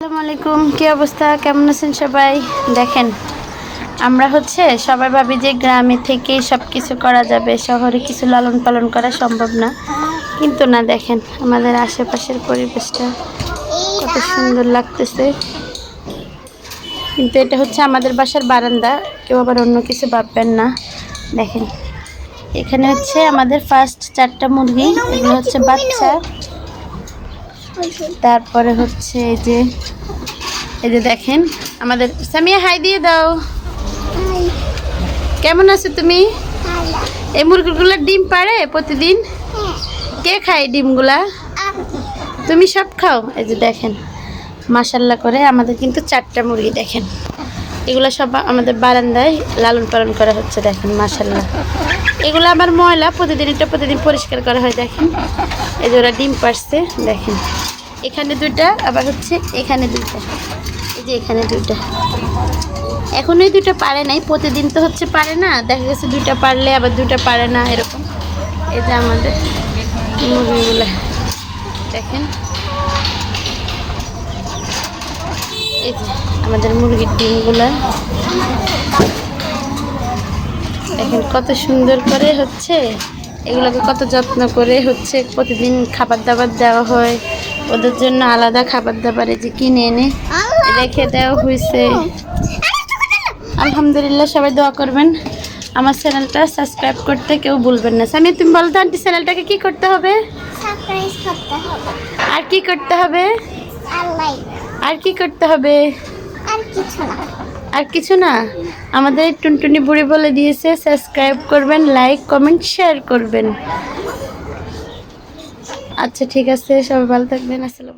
আসসালামু আলাইকুম, কি অবস্থা, কেমন আছেন সবাই? দেখেন, আমরা সবাই ভাবি যে গ্রামে থেকেই সব কিছু করা যাবে, শহরে কিছু লালন পালন করা সম্ভব না। কিন্তু না, দেখেন আমাদের আশেপাশের পরিবেশটা কত সুন্দর লাগতেছে। কিন্তু এটা আমাদের বাসার বারান্দা, কেউ আবার অন্য কিছু ভাববেন না। দেখেন, এখানে আমাদের ফার্স্ট 4টা মুরগি, এগুলো বাচ্চা। তারপরে এই যে দেখেন আমাদের সামিয়া, হাই দিয়ে দাও। কেমন আছো তুমি? এই মুরগিগুলো ডিম পাড়ে প্রতিদিন? কে খায় ডিমগুলা? তুমি সব খাও? এই যে দেখেন, মাশাল্লাহ করে আমাদের কিন্তু 4টা মুরগি। দেখেন, এগুলো সব আমাদের বারান্দায় লালন পালন করা হচ্ছে। দেখেন মাশাল্লাহ, এগুলো আমার ময়লা, প্রতিদিন পরিষ্কার করা হয়। দেখেন, এই যে ওরা ডিম পাড়ছে। দেখেন, এখানে 2টা, আবার এখানে 2টা, এই যে এখানে 2টা। এখন এই 2টা পারে নাই, প্রতিদিন তো পারে না, দেখা গেছে 2টা পারলে আবার 2টা পারে না, এরকম। এই যে আমাদের মুরগিগুলো দেখেন, এই যে আমাদের মুরগির ডিমগুলা দেখেন কত সুন্দর করে এগুলোকে কত যত্ন করে প্রতিদিন খাবার দাবার দেওয়া হয়। ওদের জন্য আলাদা খাবার দাবার এই যে কিনে এনে রেখে দেওয়া হয়েছে। আলহামদুলিল্লাহ, সবাই দোয়া করবেন, আমার চ্যানেলটা সাবস্ক্রাইব করতে কেউ ভুলবেন না। সামি, তুমি বলো তো আন্টি, চ্যানেলটাকে কি করতে হবে? সাবস্ক্রাইব করতে হবে। আর কি করতে হবে? আর কি করতে হবে? আর কিছু না। আমাদের টুনটুনি বুড়ি বলে দিয়েছে, সাবস্ক্রাইব করবেন, লাইক কমেন্ট শেয়ার করবেন। আচ্ছা ঠিক আছে, সবাই ভালো থাকবেন। আসসালাম।